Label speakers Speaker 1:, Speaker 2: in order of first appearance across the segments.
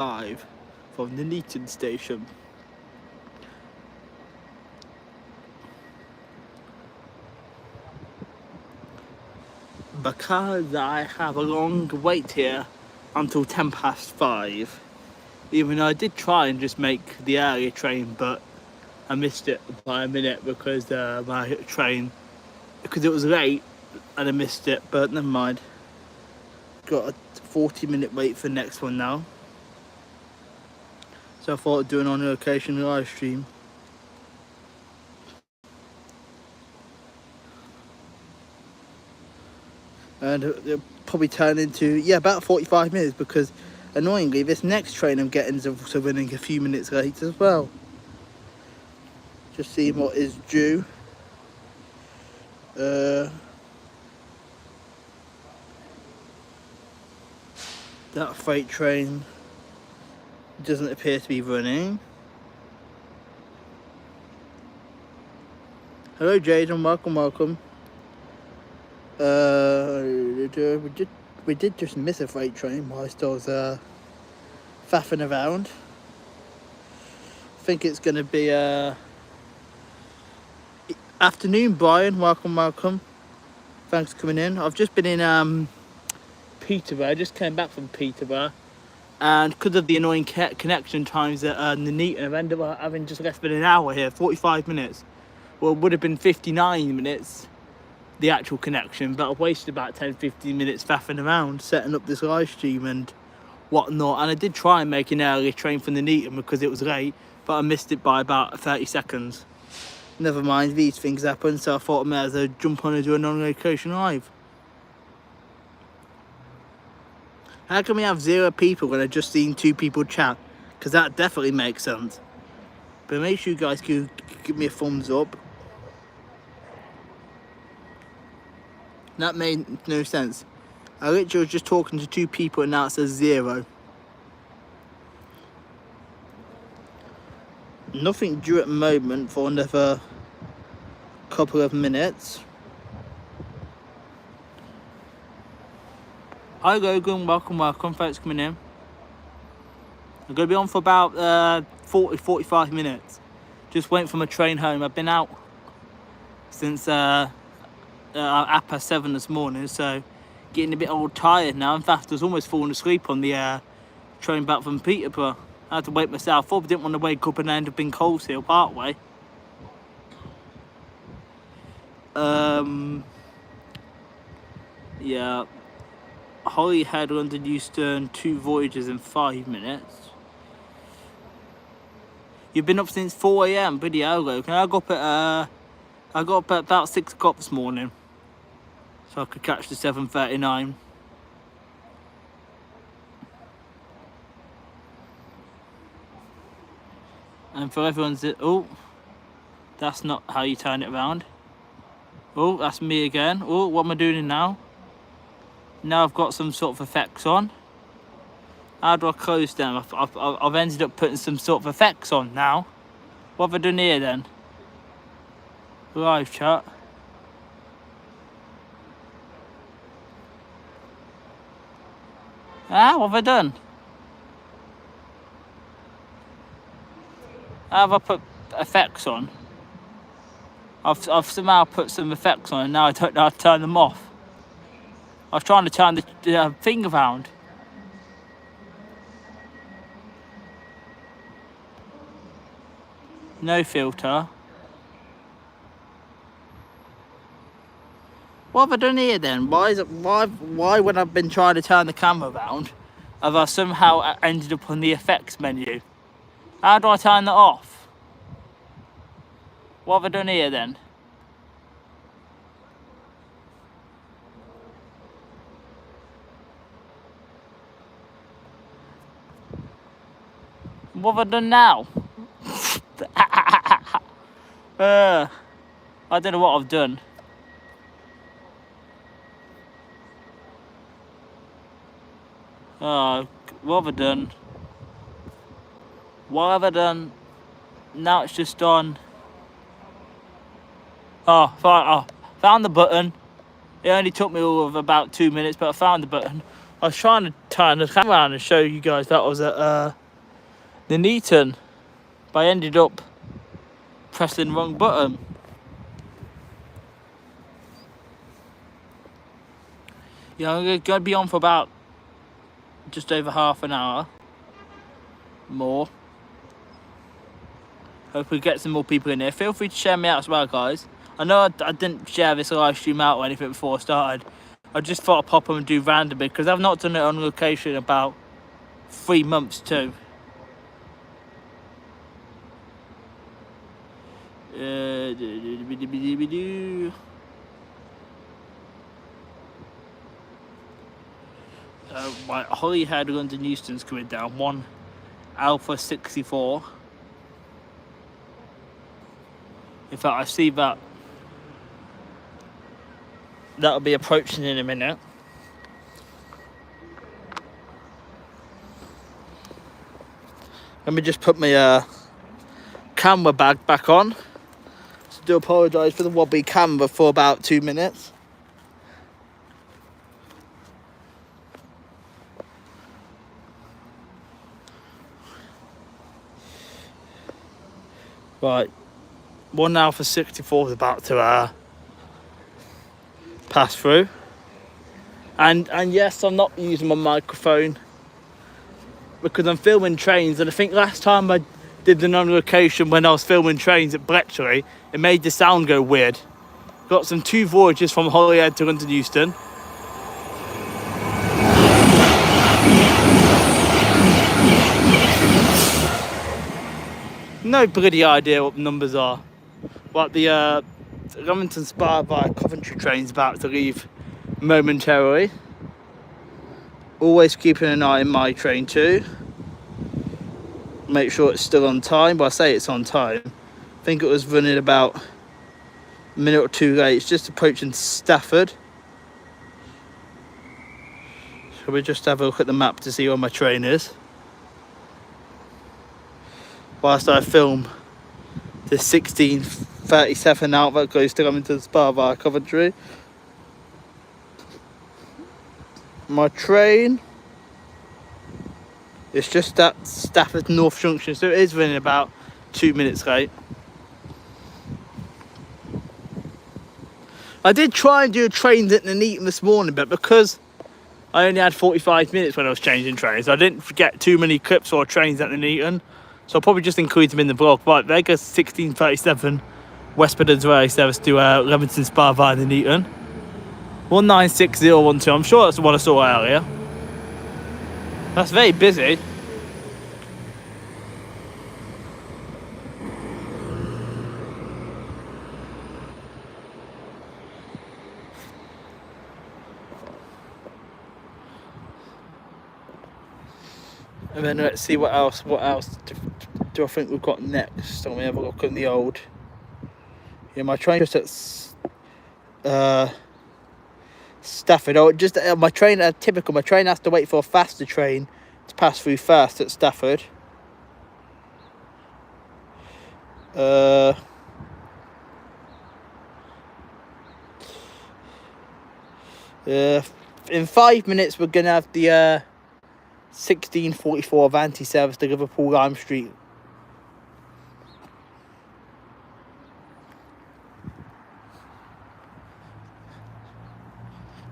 Speaker 1: live from the Nuneaton Station. Because I have a long wait here until 5:10. Even though I did try and just make the earlier train, but I missed it by a minute because my train, because it was late and I missed it, but never mind. Got a 40-minute wait for the next one now. So I thought I'd do an on location live stream. And it'll probably turn into, about 45 minutes because annoyingly this next train I'm getting is also running a few minutes late as well. Just seeing what is due. That freight train doesn't appear to be running. Hello Jaden, welcome. We did just miss a freight train whilst I was faffing around. I think it's going to be afternoon. Brian, welcome. Thanks for coming in. I've just been in Peterborough. I just came back from Peterborough, and because of the annoying connection times at Nuneaton, I've ended up having just less than an hour here, 45 minutes. Well, it would have been 59 minutes, the actual connection, but I've wasted about 10-15 minutes faffing around, setting up this live stream and whatnot. And I did try and make an earlier train from Nuneaton because it was late, but I missed it by about 30 seconds. Never mind, these things happen, so I thought I might as well jump on and do a non-location live. How can we have 0 people when I've just seen 2 people chat? Because that definitely makes sense. But make sure you guys can give me a thumbs up. That made no sense. I literally was just talking to 2 people and now it says 0. Nothing due at the moment for another couple of minutes. Hi Logan, welcome. Thanks for coming in. I'm going to be on for about 40-45 minutes. Just waiting for my train home. I've been out since 7:30 this morning, so getting a bit old tired now. In fact, I was almost falling asleep on the train back from Peterborough. I had to wake myself up. I didn't want to wake up and end up in Coleshill part way. Yeah. Holyhead, London Euston, 2 voyages in 5 minutes. You've been up since 4 AM, bloody hell, Logan. I got up at about 6 o'clock this morning, so I could catch the 7:39. And for everyone's, oh, that's not how you turn it around. Oh, that's me again. Oh, what am I doing now? Now I've got some sort of effects on. How do I close them? I've ended up putting some sort of effects on now. What have I done here then? Live chat. What have I done? How have I put effects on? I've somehow put some effects on and now I don't know how to turn them off. I was trying to turn the thing around. No filter. What have I done here then? Why when I've been trying to turn the camera around, have I somehow ended up on the effects menu? How do I turn that off? What have I done here then? What have I done now? I don't know what I've done. What have I done? What have I done? Now it's just on. Found the button. It only took me all of about 2 minutes, but I found the button. I was trying to turn the camera around and show you guys that I was at Nuneaton, but I ended up pressing the wrong button. Yeah, I'm going to be on for about just over half an hour more. Hope we get some more people in here. Feel free to share me out as well, guys. I know I didn't share this live stream out or anything before I started. I just thought I'd pop them and do randomly because I've not done it on location in about 3 months too. My Holyhead London Euston's coming down. 1 Alpha 64. In fact, I see that that'll be approaching in a minute. Let me just put my camera bag back on. So do apologise for the wobbly camera for about 2 minutes. Right, 1 Alpha 64 is about to pass through. And yes, I'm not using my microphone because I'm filming trains, and I think last time I did the non-location when I was filming trains at Bletchley, it made the sound go weird. Got some 2 voyages from Holyhead to London Euston. No bloody idea what the numbers are. But the Nuneaton Spa via Coventry train's about to leave momentarily. Always keeping an eye on my train too. Make sure it's still on time, but I say it's on time. I think it was running about a minute or 2 late. It's just approaching Stafford. So we just have a look at the map to see where my train is. Whilst I film the 16:37 out that goes to Nuneaton Spa via Coventry. My train is just at Stafford North Junction, so it is running about 2 minutes late. I did try and do trains at Nuneaton this morning, but because I only had 45 minutes when I was changing trains, I didn't get too many clips or trains at Nuneaton, so I'll probably just include them in the vlog. Right, there goes 16:37 West Midlands Railway service to Nuneaton Spa via Nuneaton. 196012. I'm sure that's the one I saw earlier. That's very busy. And then let's see what else do I think we've got next. Let me have a look at the old. Yeah, my train just at Stafford. Oh, just my train. Typical. My train has to wait for a faster train to pass through first at Stafford. In 5 minutes, we're gonna have the 16:44 Avanti service to Liverpool Lime Street.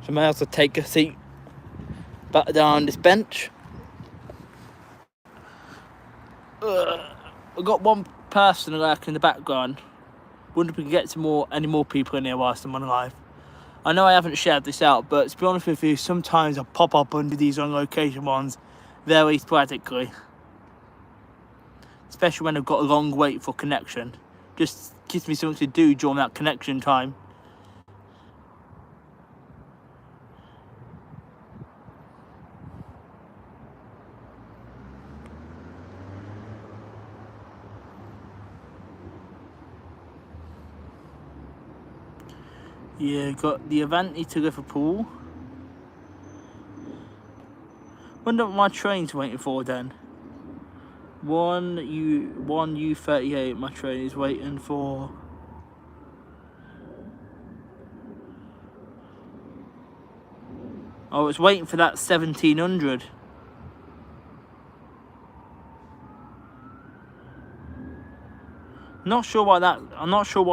Speaker 1: So I may have to take a seat back down on this bench. We've got one person lurking in the background. Wonder if we can get to any more people in here whilst I'm on live. I know I haven't shared this out, but to be honest with you, sometimes I pop up under these on location ones very sporadically. Especially when I've got a long wait for connection. Just gives me something to do during that connection time. Yeah, got the Avanti to Liverpool. Wonder what my train's waiting for then. 1U38 my train is waiting for. I was waiting for that 1700. I'm not sure why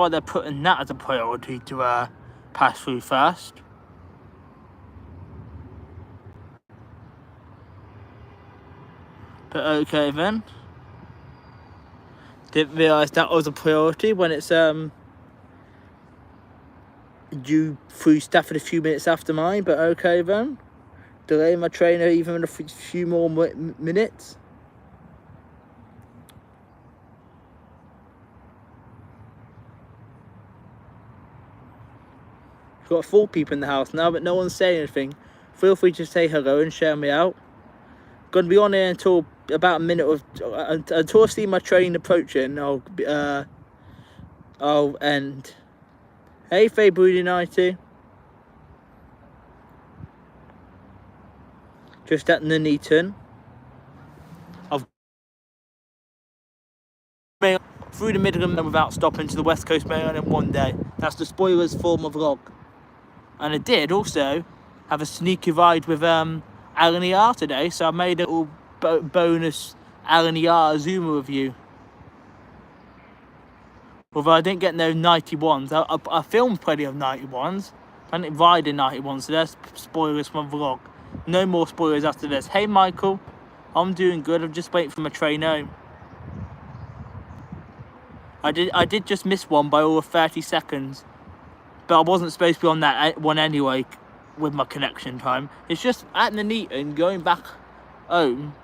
Speaker 1: they're putting that as a priority to pass through first. But okay then. Didn't realise that was a priority when it's due through Stafford a few minutes after mine. But okay then. Delay my train even a few more minutes. Got 4 people in the house now, but no one's saying anything. Feel free to say hello and share me out. Gonna be on here until about a minute of until I see my train approaching. I'll end. Hey, February 90. Just at Nuneaton. I've been through the Midland without stopping to the West Coast Main Line in one day. That's the spoilers for my vlog. And I did also have a sneaky ride with Alan ER today, so I made a little bonus Alan ER Zoomer review. Although I didn't get no 91s, I filmed plenty of 91s. I didn't ride in 91s, so there's spoilers from my vlog. No more spoilers after this. Hey Michael, I'm doing good. I'm just waiting for my train home. I did just miss one by over 30 seconds. But I wasn't supposed to be on that one anyway with my connection time. It's just at Nuneaton, going back home,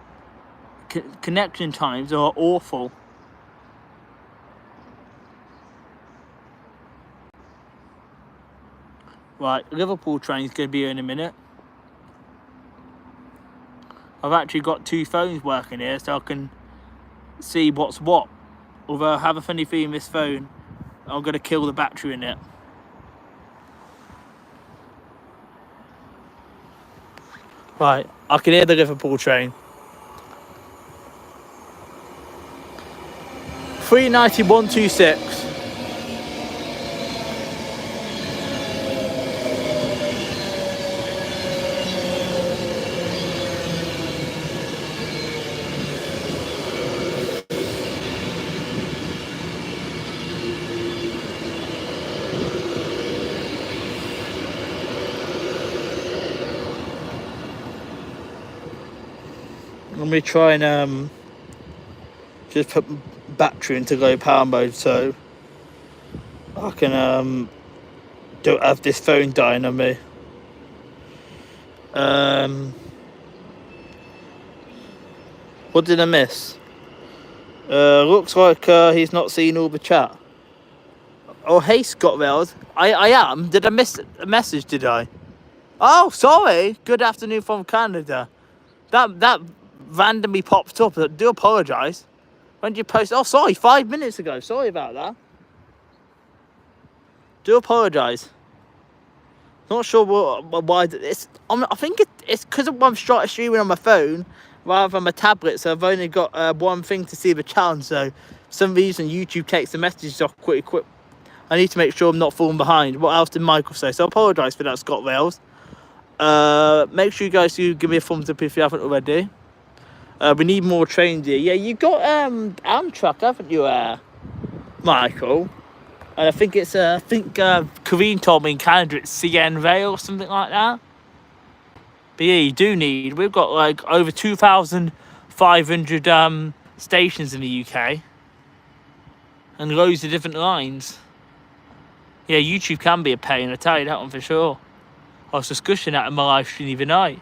Speaker 1: connection times are awful. Right, Liverpool train's going to be here in a minute. I've actually got 2 phones working here so I can see what's what. Although I have a funny feeling this phone, I'm going to kill the battery in it. Right, I can hear the Liverpool train. 39126. Let me try and just put battery into low power mode so I can don't have this phone dying on me. What did I miss? Looks like he's not seen all the chat. Oh, hey Scott Wells. I am. Did I miss a message, did I? Oh, sorry. Good afternoon from Canada. That randomly popped up. I do apologise. When did you post? Oh, sorry, 5 minutes ago. Sorry about that. Do apologise. Not sure why it's. I think it's because I'm streaming on my phone rather than my tablet, so I've only got one thing to see the challenge. So, for some reason, YouTube takes the messages off quick. I need to make sure I'm not falling behind. What else did Michael say? So I apologise for that, Scott Rails. Make sure you guys do give me a thumbs up if you haven't already. We need more trains here. Yeah, you got Amtrak, haven't you, Michael? And I think it's Kareen told me in Canada it's CN Rail or something like that. But yeah, you do need. We've got like over 2,500 stations in the UK, and loads of different lines. Yeah, YouTube can be a pain, I tell you that one for sure. I was discussing that in my live stream the other night.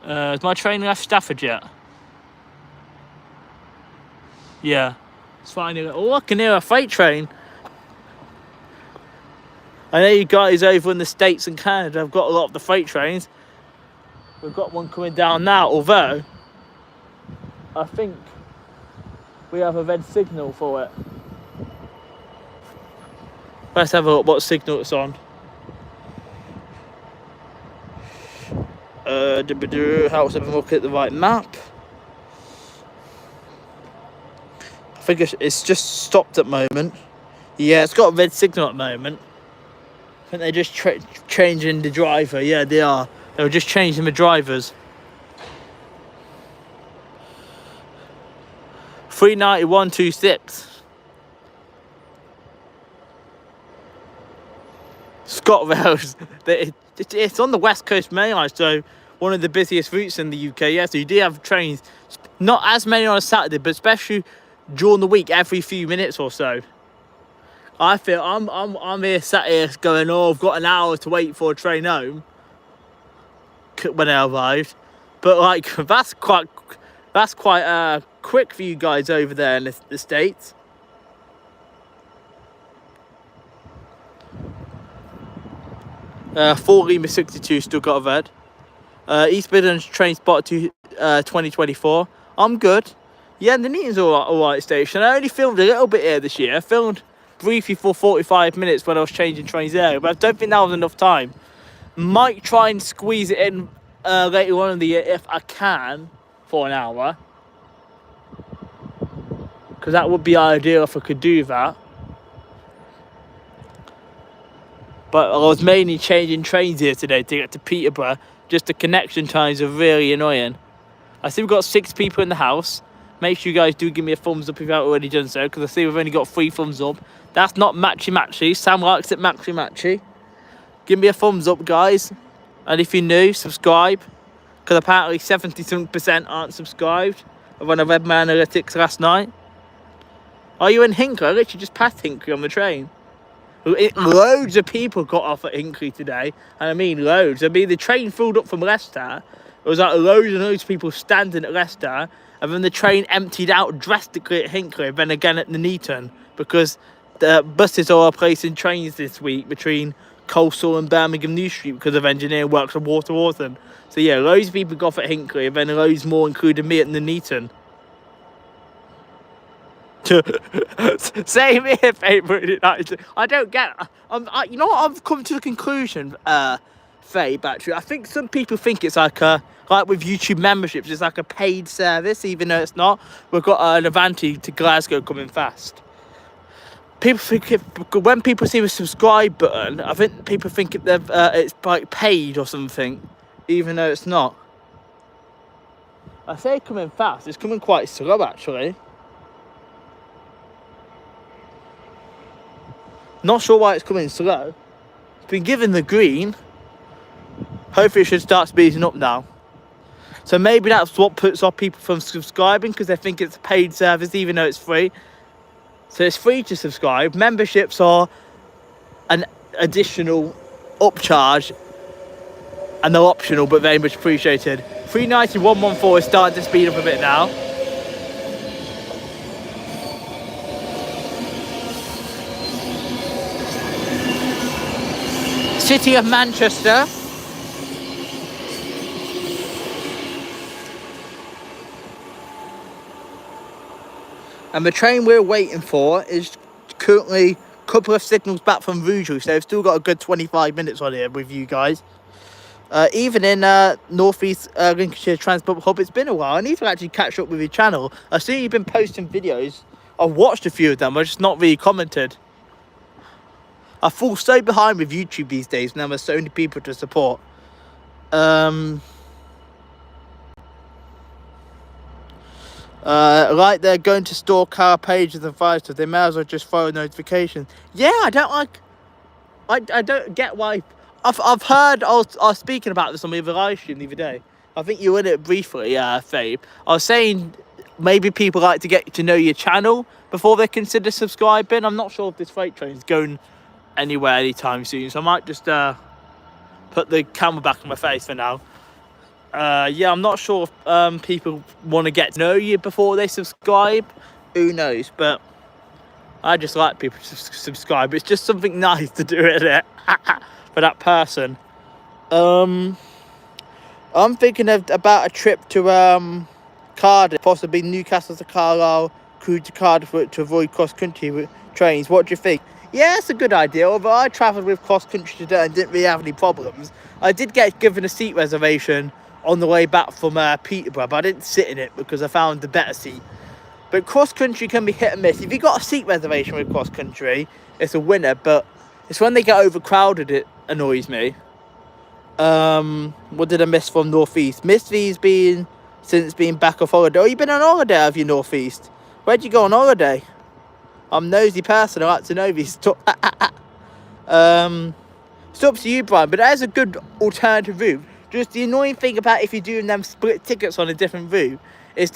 Speaker 1: Has my train left Stafford yet? Yeah. It's fine. Oh, I can hear a freight train. I know you guys over in the States and Canada have got a lot of the freight trains. We've got one coming down now, although I think we have a red signal for it. Let's have a look what signal it's on. Helps if I look at the right map. I think it's just stopped at the moment. Yeah, it's got a red signal at the moment. I think they're just changing the driver. Yeah, they are. They were just changing the drivers. 39126. ScotRail's. It's on the West Coast Main Line, so one of the busiest routes in the UK. Yeah, so you do have trains, not as many on a Saturday, but especially during the week, every few minutes or so. I feel I'm here sat here going, oh, I've got an hour to wait for a train home when I arrived, but like that's quite quick for you guys over there in the States. Four Lima 62 still got a red. East Midlands train spotted to 2024. I'm good. Yeah, the Nuneaton's alright station. I only filmed a little bit here this year. I filmed briefly for 45 minutes when I was changing trains there, but I don't think that was enough time. Might try and squeeze it in later on in the year if I can for an hour, because that would be ideal if I could do that. But I was mainly changing trains here today to get to Peterborough. Just the connection times are really annoying. I see we've got 6 people in the house. Make sure you guys do give me a thumbs up if you haven't already done so, because I see we've only got 3 thumbs up. That's not matchy. Sam likes it matchy. Give me a thumbs up, guys. And if you're new, subscribe, because apparently 70% aren't subscribed when I read my analytics last night. Are you in Hinkley? I literally just passed Hinkley on the train. Loads of people got off at Hinkley today, and I mean loads. I mean, the train filled up from Leicester. There was like loads and loads of people standing at Leicester, and then the train emptied out drastically at Hinkley, and then again at Nuneaton, because the buses are replacing trains this week between Coastal and Birmingham New Street because of engineering works on Waterworthing. So yeah, loads of people got off at Hinkley, and then loads more, including me, at Nuneaton. Same here, favourite. I don't get it. You know what? I've come to the conclusion, Fabe, actually. I think some people think it's like with YouTube memberships, it's like a paid service, even though it's not. We've got an Avanti to Glasgow coming fast. People think when people see the subscribe button, I think people think it's like paid or something, even though it's not. I say coming fast, it's coming quite slow, actually. Not sure why it's coming slow. It's been given the green. Hopefully it should start speeding up now. So maybe that's what puts off people from subscribing, because they think it's a paid service even though it's free. So it's free to subscribe. Memberships are an additional upcharge, and they're optional but very much appreciated. 390-114 is starting to speed up a bit now. City of Manchester. And the train we're waiting for is currently a couple of signals back from Rugeley, so they've still got a good 25 minutes on here with you guys. Even in North East Lincolnshire Transport Hub, it's been a while. I need to actually catch up with your channel. I see you've been posting videos. I've watched a few of them, I've just not really commented. I fall so behind with YouTube these days now there's so many people to support. Like they're going to store car pages and files, so they may as well just throw a notification. Yeah, I don't get why. I've heard, I was speaking about this on the other live stream the other day. I think you were in it briefly, Fabe. I was saying maybe people like to get to know your channel before they consider subscribing. I'm not sure if this freight train's going anywhere anytime soon, so I might just put the camera back on my face for now. Yeah, I'm not sure if people want to get to know you before they subscribe. Who knows? But I just like people to subscribe. It's just something nice to do, isn't it? For that person. I'm thinking about a trip to Cardiff, possibly Newcastle to Carlisle, Crewe to Cardiff to avoid cross-country trains. What do you think? Yeah, it's a good idea. Although I travelled with cross-country today and didn't really have any problems. I did get given a seat reservation on the way back from Peterborough, but I didn't sit in it because I found the better seat. But cross-country can be hit and miss. If you got a seat reservation with cross-country, it's a winner, but it's when they get overcrowded it annoys me. What did I miss from Northeast? Missed these since being back off holiday. Oh, you been on holiday, have you, Northeast? Where'd you go on holiday? I'm a nosy person, I like to know these stuff. It's up to you, Brian, but that is a good alternative route. Just the annoying thing about if you're doing them split tickets on a different route is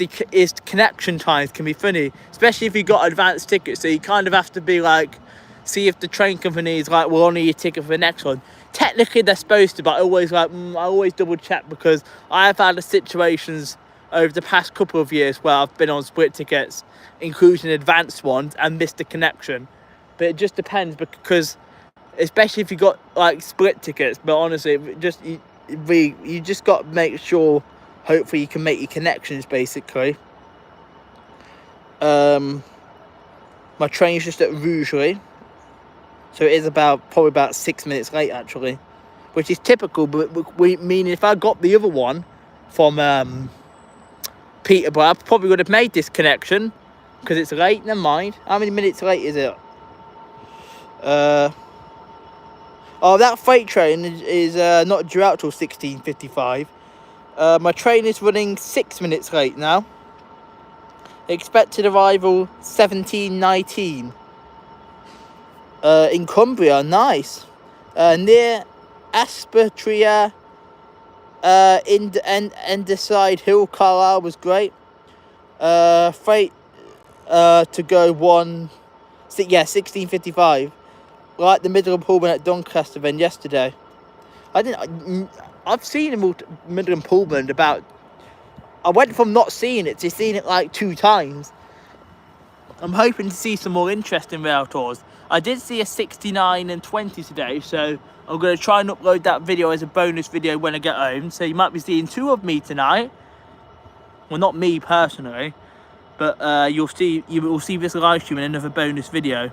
Speaker 1: connection times can be funny, especially if you got advanced tickets. So you kind of have to be like, see if the train company is like, we'll honour your ticket for the next one. Technically they're supposed to, but I always double check, because I've had situations over the past couple of years where I've been on split tickets, including advanced ones, and missed the connection. But it just depends, because especially if you got like split tickets. But honestly, you just got to make sure, hopefully you can make your connections basically. My train's just at Rugeley, so it is probably about 6 minutes late actually, which is typical. But meaning if I got the other one from Peterborough, I probably would have made this connection, because it's late. Never mind. How many minutes late is it? Oh, that freight train is not due out till 16:55. My train is running 6 minutes late now. Expected arrival 17:19. In Cumbria, nice. Near Aspertria, Endeside Hill, Carlisle was great. Freight to go 16:55. Like the Midland Pullman at Doncaster then yesterday. I've seen a Midland Pullman about. I went from not seeing it to seeing it like 2 times. I'm hoping to see some more interesting rail tours. I did see a 69 and 20 today, so I'm going to try and upload that video as a bonus video when I get home. So you might be seeing 2 of me tonight. Well, not me personally, but you will see this live stream in another bonus video.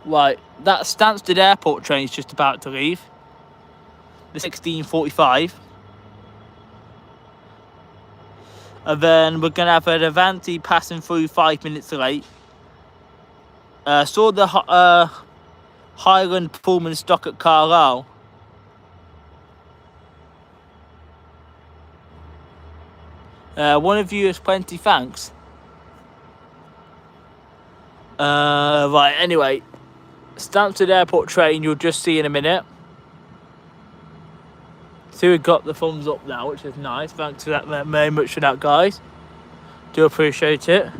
Speaker 1: Right, that Stansted Airport train is just about to leave. The 16:45. And then we're going to have an Avanti passing through 5 minutes late. Saw the Highland Pullman stock at Carlisle. One of you is plenty, thanks. Right, anyway. Stansted Airport train you'll just see in a minute. See, we've got the thumbs up now, which is nice. Thanks for that very much for that, guys. Do appreciate it.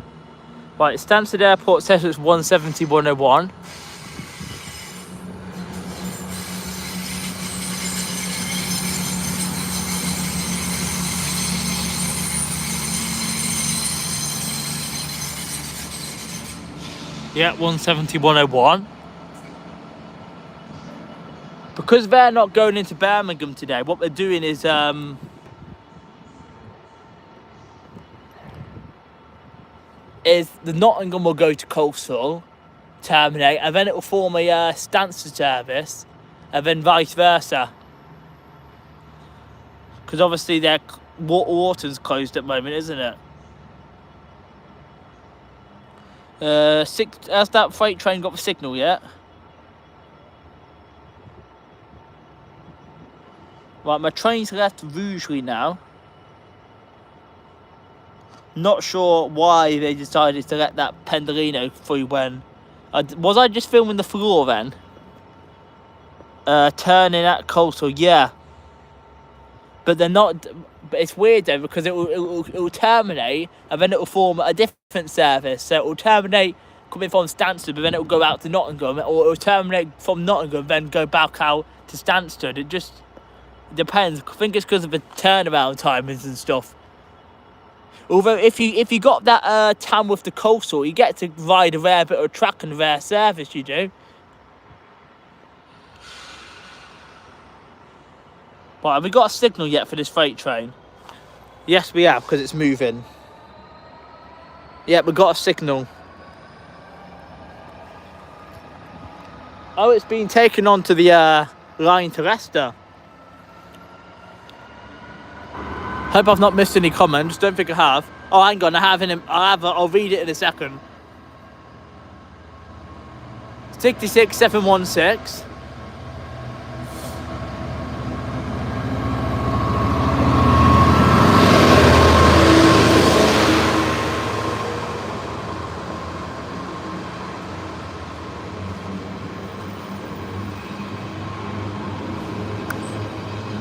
Speaker 1: Right, Stansted Airport says it's 170-101. Yeah, 170-101. Because they're not going into Birmingham today, what they're doing is the Nottingham will go to Coastal, terminate, and then it will form a Stansted service, and then vice versa. Because obviously their Water's closed at the moment, isn't it? Has that freight train got the signal yet? Right, my train's left Rugeley now. Not sure why they decided to let that Pendolino through when... was I just filming the floor then? Turning at Coastal, yeah. But they're not... But it's weird though, because it will terminate, and then it will form a different service. So it will terminate coming from Stansted, but then it will go out to Nottingham, or it will terminate from Nottingham, then go back out to Stansted. It just... depends. I think it's because of the turnaround timings and stuff. Although if you got that Tamworth to Coastal, you get to ride a rare bit of track and rare service, you do. Right, have we got a signal yet for this freight train? Yes, we have, because it's moving. Yeah, we got a signal. Oh, it's been taken onto the line to Leicester. Hope I've not missed any comments. Don't think I have. Oh, hang on. I'll read it in a second. 66716.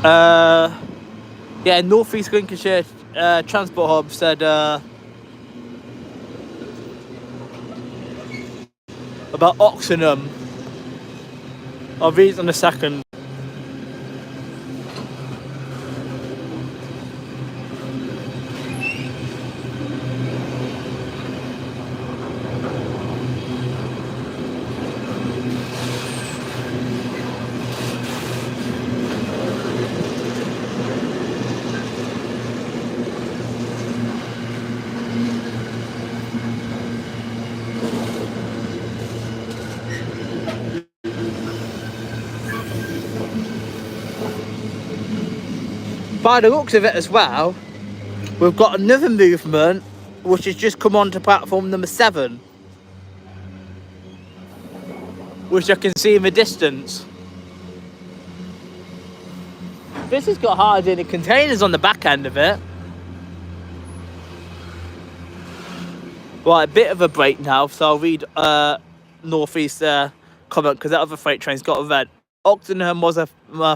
Speaker 1: Yeah, North East Lincolnshire Transport Hub said about Oxenham. I'll read it in a second. By the looks of it as well, we've got another movement which has just come on to platform number 7, which I can see in the distance. This has got hard-in containers on the back end of it. Right, a bit of a break now, so I'll read North East comment, because that other freight train's got a red. Oxenham was a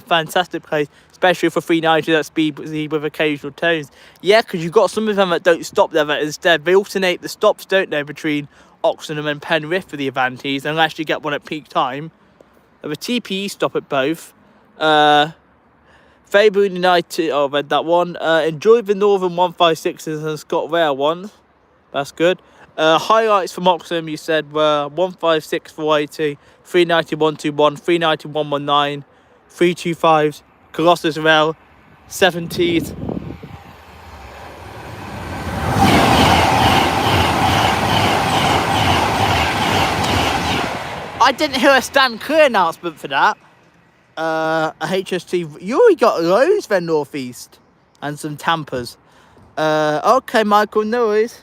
Speaker 1: fantastic place, especially for 390 that speed with occasional tones. Yeah, because you've got some of them that don't stop there, that instead they alternate the stops, don't they, between Oxenham and Penrith for the Avantis, unless you get one at peak time. There a TPE stop at both. Fairburn United, oh, I read that one. Enjoyed the Northern 156s and ScotRail ones. That's good. Highlights from Oxenham, you said, were 156 480, 390 121, 390 119, 325s, Colossus Rail, 70s. I didn't hear a stand clear announcement for that. A HST. You already got loads then, North East, and some Tampers. Okay, Michael, no worries.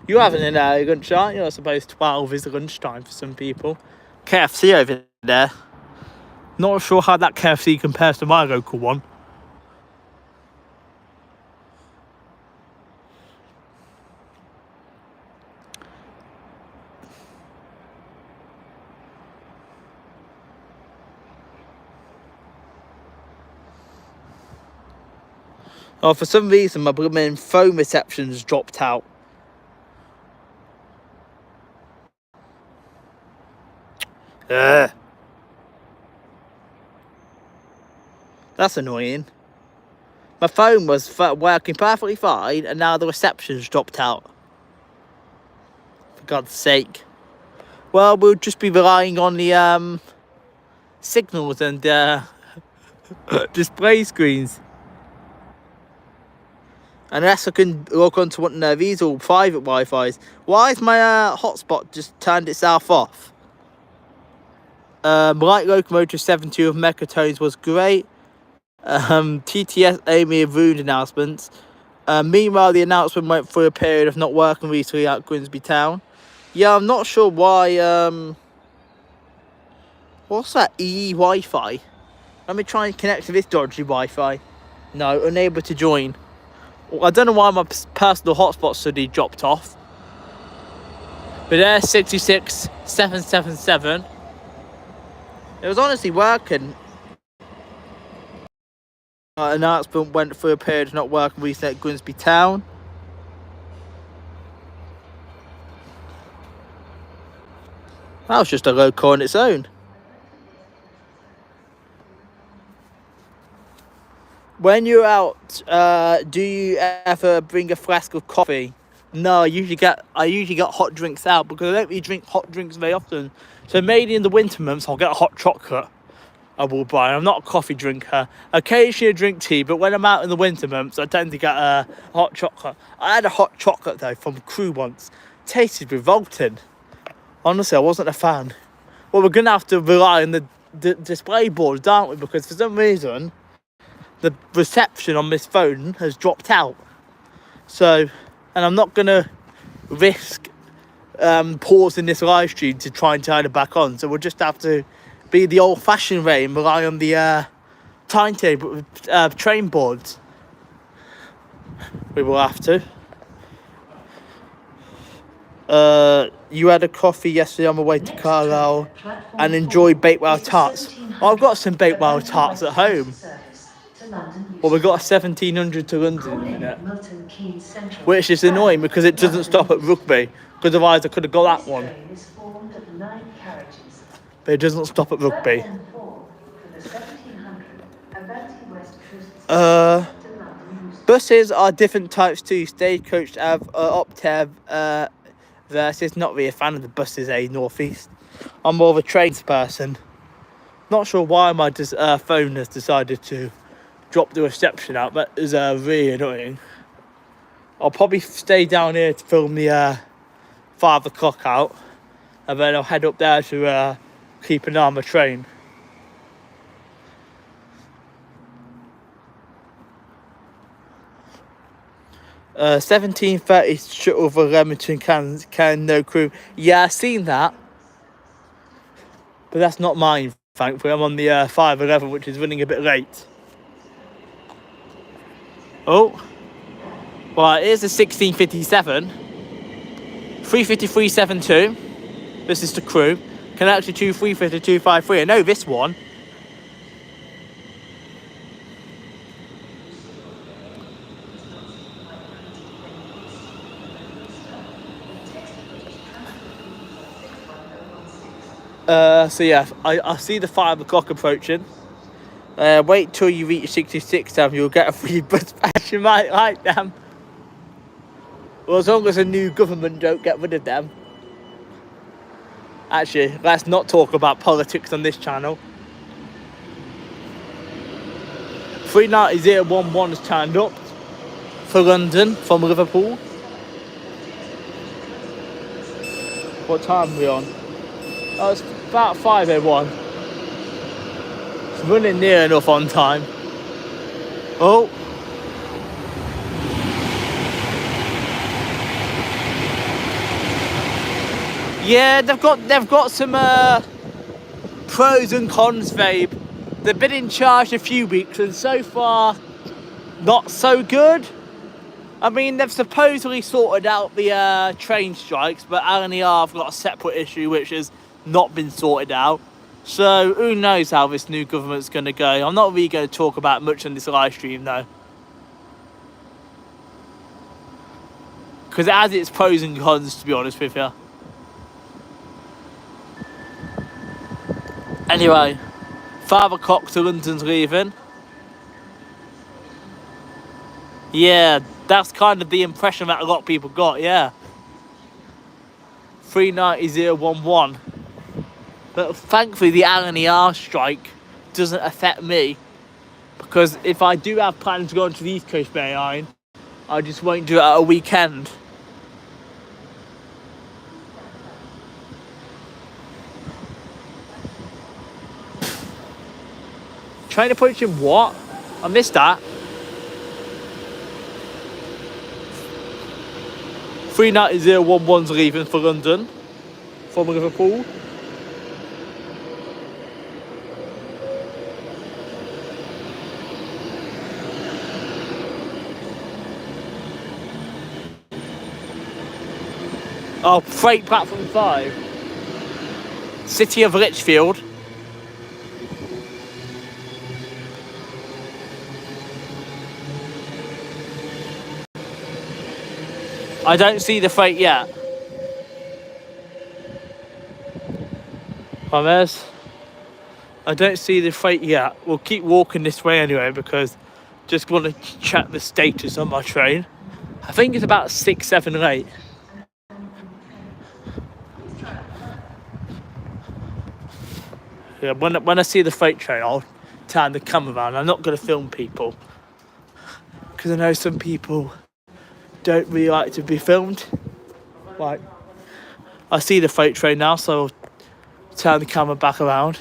Speaker 1: You having an early lunch, aren't you? I suppose 12 is lunchtime for some people. KFC over there. Not sure how that KFC compares to my local one. Oh, for some reason my blooming phone reception's dropped out. That's annoying. My phone was working perfectly fine, and now the reception's dropped out. For God's sake. Well, we'll just be relying on the signals and display screens. Unless I can log on to one of these all private Wi-Fi's. Why is my hotspot just turned itself off? Light Locomotive 72 of Mechatones was great. TTS Amy ruined announcements. Meanwhile, the announcement went through a period of not working recently at Grimsby Town. Yeah, I'm not sure why. What's that EE Wi-Fi? Let me try and connect to this dodgy Wi-Fi. No, unable to join. I don't know why my personal hotspot suddenly dropped off. But there's 66777. It was honestly working. Announcement went through a period of not working recently at Grimsby Town. That was just a low call on its own. When you're out, do you ever bring a flask of coffee? No, I usually get hot drinks out, because I don't really drink hot drinks very often. So maybe in the winter months I'll get a hot chocolate. I will buy. I'm not a coffee drinker. Occasionally I drink tea, but when I'm out in the winter months I tend to get a hot chocolate. I had a hot chocolate though from Crew once. Tasted revolting. Honestly, I wasn't a fan. Well, we're gonna have to rely on the display boards, aren't we? Because for some reason the reception on this phone has dropped out. So, and I'm not gonna risk pausing this live stream to try and turn it back on. So we'll just have to be the old-fashioned way and rely on the timetable train boards. We will have to. You had a coffee yesterday on my way to Carlisle and enjoyed Bakewell tarts. I've got some Bakewell tarts at home. Well, we've got a 1700 to London in a minute, which is annoying because it doesn't stop at Rugby, because otherwise I could have got that one. But it doesn't stop at Rugby. Buses are different types too. Stagecoach have Optev versus. Not really a fan of the buses, North East. I'm more of a trains person. Not sure why my phone has decided to drop the reception out. That is really annoying. I'll probably stay down here to film the 5 o'clock out, and then I'll head up there to keep an eye on my train. 17:30 shuttle for Leamington can no crew. Yeah, I've seen that, but that's not mine, thankfully. I'm on the 5:11, which is running a bit late. Oh, well, it is a 16:57, 3:53.72. This is the crew. Can actually do 3:52.53. I know this one. So yeah, I see the 5 o'clock approaching. Wait till you reach 66 time, you'll get a free bus pass. You might like them. Well, as long as the new government don't get rid of them. Actually, let's not talk about politics on this channel. 390.011 has turned up for London from Liverpool. What time are we on? Oh, it's about 5:01. It's running near enough on time. Oh. Yeah, they've got some pros and cons, babe. They've been in charge a few weeks and so far not so good. I mean, they've supposedly sorted out the train strikes, but LNER have got a separate issue which has not been sorted out. So who knows how this new government's going to go. I'm not really going to talk about much on this live stream though, because it has its pros and cons, to be honest with you. Anyway, 5 o'clock to London's leaving. Yeah, that's kind of the impression that a lot of people got, yeah. 390.011. But thankfully the LNER strike doesn't affect me, because if I do have plans to go onto the East Coast Main Line, I just won't do it at a weekend. Train approaching what? I missed that. 390.011's leaving for London from Liverpool. Oh, freight platform 5. City of Lichfield. I don't see the freight yet. Gomez. I don't see the freight yet. We'll keep walking this way anyway, because just want to check the status on my train. I think it's about 6-7 late. Yeah, when I see the freight train, I'll turn the camera around. I'm not going to film people, because I know some people don't really like to be filmed. Right, I see the freight train now, so I'll turn the camera back around.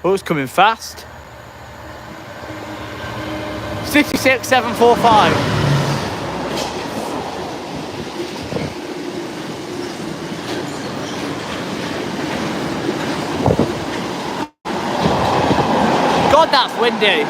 Speaker 1: Oh, it's coming fast. 66.745. God, that's windy.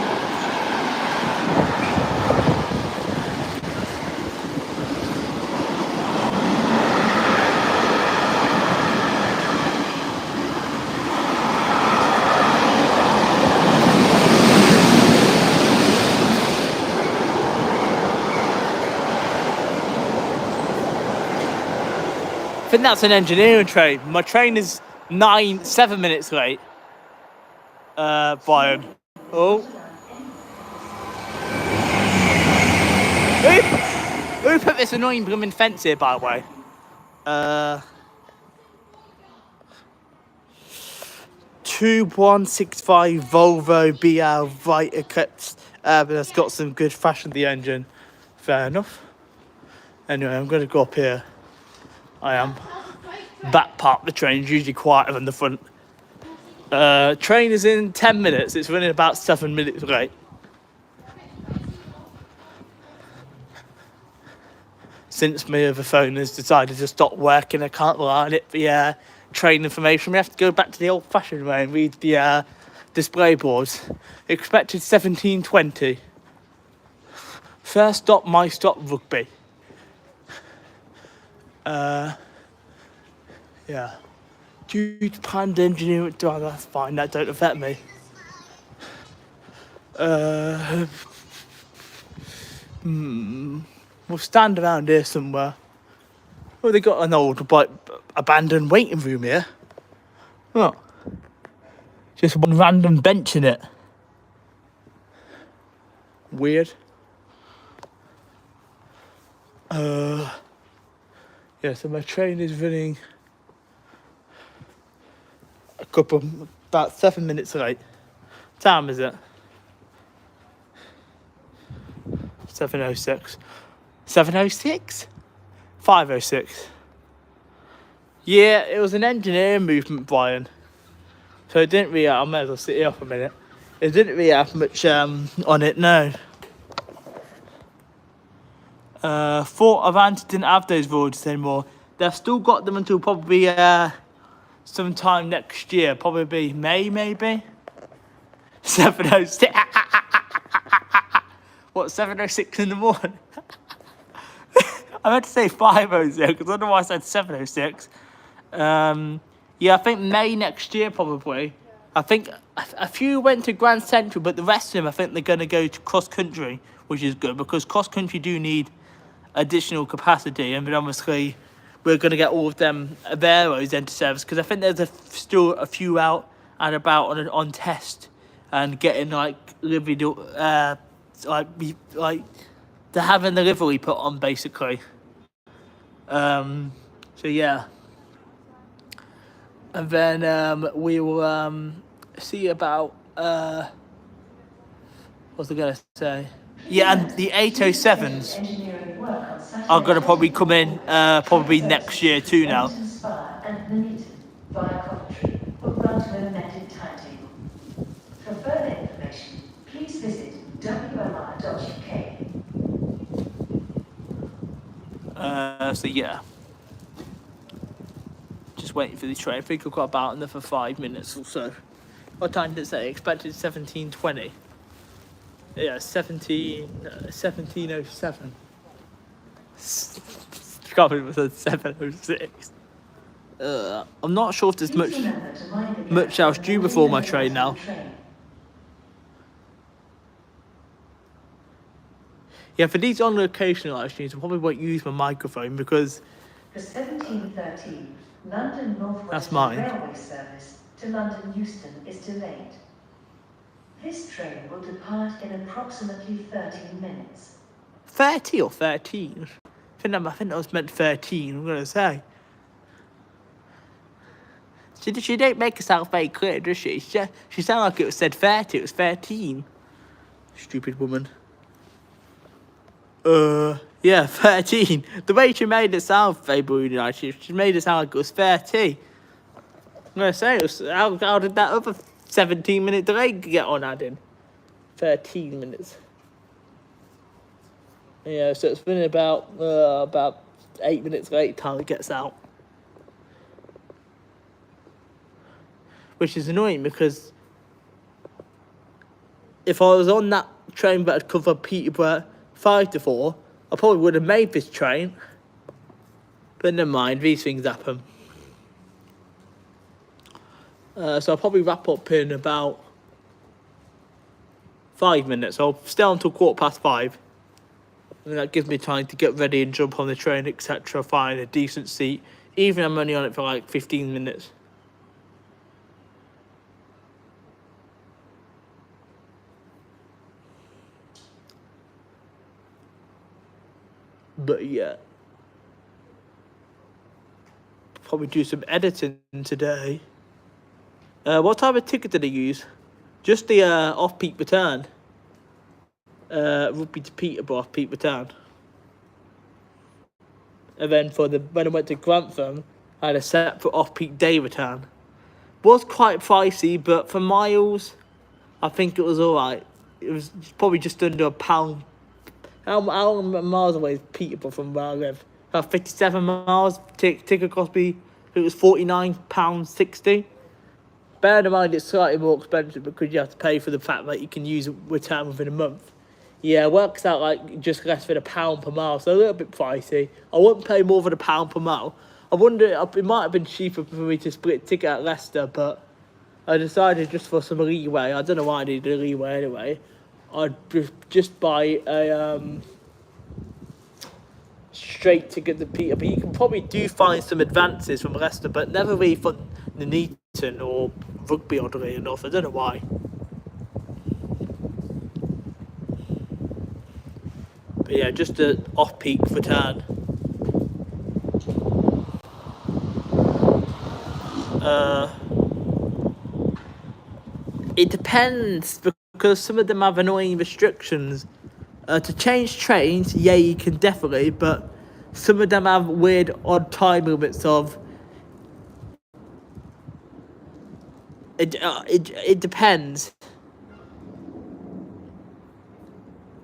Speaker 1: think that's an engineering train. My train is 7 minutes late. Brian. Oh. Who put this annoying blooming fence here, by the way? 2165 Volvo BL right Eclipse. But it's got some good fashion, the engine. Fair enough. Anyway, I'm going to go up here. I am. Back part of the train is usually quieter than the front. Train is in 10 minutes. It's running about 7 minutes late. Since my other phone has decided to stop working, I can't line it the train information. We have to go back to the old-fashioned way and read the display boards. Expected 17:20. First stop, my stop, Rugby. Yeah. Due to planned engineering, that's fine, that don't affect me. We'll stand around here somewhere. Oh, they got an old, abandoned waiting room here. Oh. Just one random bench in it. Weird. Yeah, so my train is running about 7 minutes late. What time is it? 7:06. 7:06? 5:06. Yeah, it was an engineering movement, Brian. So it didn't really, I may as well sit here for a minute. It didn't really have much on it, no. Thought Avanti didn't have those roads anymore. They've still got them until probably sometime next year. Probably May, maybe? 7:06. What, 7:06 in the morning? I meant to say 5:06, because I don't know why I said 7:06. Yeah, I think May next year, probably. I think a few went to Grand Central, but the rest of them, I think they're going to go to cross country, which is good, because cross country do need additional capacity, and then obviously we're going to get all of them Averos into service, because I think there's still a few out and about on test and getting like livery, like they're having the livery put on basically. So yeah, and then we will see about what was I gonna say? Yeah, and the 807s are gonna probably come in probably next year too now.
Speaker 2: And Nuneaton via Coventry will run to an amended timetable. For further information, please visit wmr.uk.
Speaker 1: So yeah, just waiting for the train. I think I've got about another 5 minutes or so. What time did it say? Expected 17:20. Yeah, 17:07. Can't believe it said 7:06. I'm not sure if there's much else due before my train now. Yeah, for these on-location live streams, I probably won't use my microphone because
Speaker 2: the 1713 London Northwest Railway service to London Euston is delayed. This train will depart in approximately 30 minutes.
Speaker 1: 30 or 13? I think that was meant 13, I'm going to say. She don't make herself very clear, does she? She sounded like it said 30, it was 13. Stupid woman. Yeah, 13. The way she made it sound very brilliant, she made it sound like it was 30. I'm going to say, how did that other 17-minute delay get on adding? 13 minutes. Yeah, so it's been about 8 minutes late time it gets out. Which is annoying because if I was on that train that had covered Peterborough 5 to 4, I probably would have made this train. But never mind, these things happen. So I'll probably wrap up in about 5 minutes. I'll stay on until 5:15. And that gives me time to get ready and jump on the train, etc. Find a decent seat even I'm only on it for like 15 minutes. But yeah, probably do some editing today. What type of ticket did I use? Just the off-peak return. Rugby to Peterborough off-peak return. And then when I went to Grantham, I had a separate off-peak day return. Was quite pricey, but for miles, I think it was alright. It was probably just under £1. How miles away is Peterborough from where I live? About 57 miles. Ticket cost me, I think it was £49.60. Bear in mind it's slightly more expensive because you have to pay for the fact that you can use a return within a month. Yeah, it works out like just less than £1 per mile, so a little bit pricey. I wouldn't pay more than £1 per mile. I wonder, it might have been cheaper for me to split ticket at Leicester, but I decided just for some leeway, I don't know why I needed a leeway anyway, I'd just buy a straight ticket to Peterborough. You can probably do find some advances from Leicester, but never really from Nuneaton or Rugby, oddly enough. I don't know why. But yeah, just an off-peak return. It depends, because some of them have annoying restrictions. To change trains, yeah, you can definitely, but some of them have weird, odd time limits of. It depends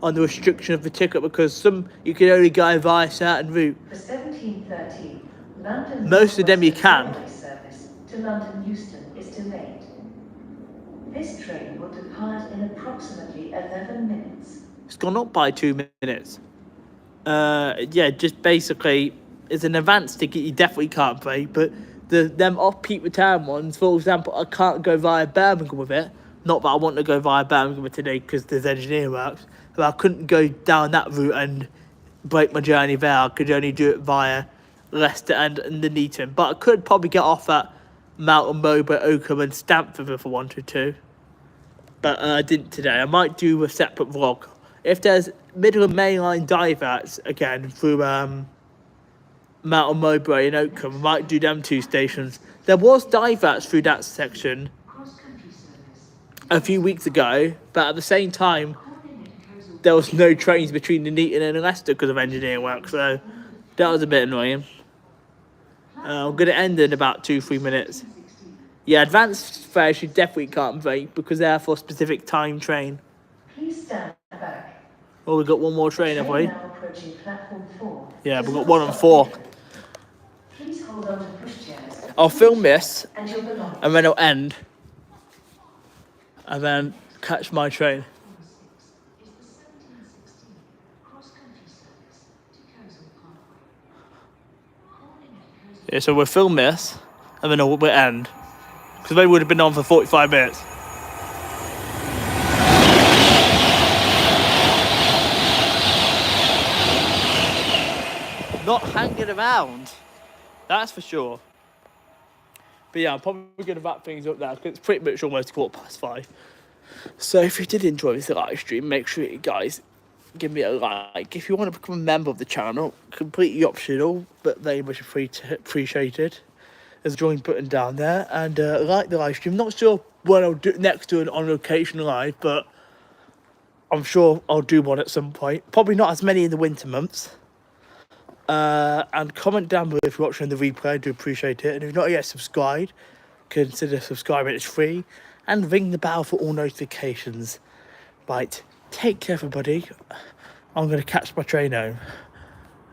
Speaker 1: on the restriction of the ticket, because some you can only go via a certain route.
Speaker 2: For 17:30, London
Speaker 1: Most of them you can.
Speaker 2: Railway service to London Euston is delayed. This train will depart in approximately 11 minutes.
Speaker 1: It's gone up by 2 minutes. Yeah, just basically, it's an advance ticket you definitely can't pay, but them off-peak return ones, for example, I can't go via Birmingham with it. Not that I want to go via Birmingham today because there's engineering works, but I couldn't go down that route and break my journey there. I could only do it via Leicester and Nuneaton, but I could probably get off at Mountain Mowbray, Oakham and Stamford if I wanted to. But I didn't today. I might do a separate vlog. If there's Midland Mainline diverts again through Mountain Mowbray and Oakham, I might do them 2 stations. There was diverts through that section a few weeks ago, but at the same time, there was no trains between Nuneaton and Leicester because of engineering work, so that was a bit annoying. I'm going to end in about 2-3 minutes. Yeah, advanced fares you definitely can't break because they're for a specific time train.
Speaker 2: Please stand back.
Speaker 1: Oh, we've got one more train, have we?
Speaker 2: Now approaching platform 4.
Speaker 1: Yeah, we've got 1 and 4.
Speaker 2: Please hold on to pushchairs.
Speaker 1: I'll film this,
Speaker 2: And your belongings.
Speaker 1: and then it'll end. And then catch my train. Yeah, so we'll film this, and then we'll end. Because they would have been on for 45 minutes. Not hanging around, that's for sure. But yeah, I'm probably going to wrap things up there because it's pretty much almost 5:15. So if you did enjoy this live stream, make sure you guys give me a like. If you want to become a member of the channel, completely optional, but very much appreciated. There's a join button down there, and like the live stream. Not sure what I'll do next to an on location live, but I'm sure I'll do one at some point. Probably not as many in the winter months. And comment down below if you're watching the replay. I do appreciate it. And if you're not yet subscribed, consider subscribing. It's free. And ring the bell for all notifications. Right, take care everybody. I'm going to catch my train home,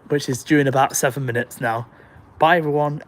Speaker 1: which is due in about 7 minutes now. Bye everyone. Peace.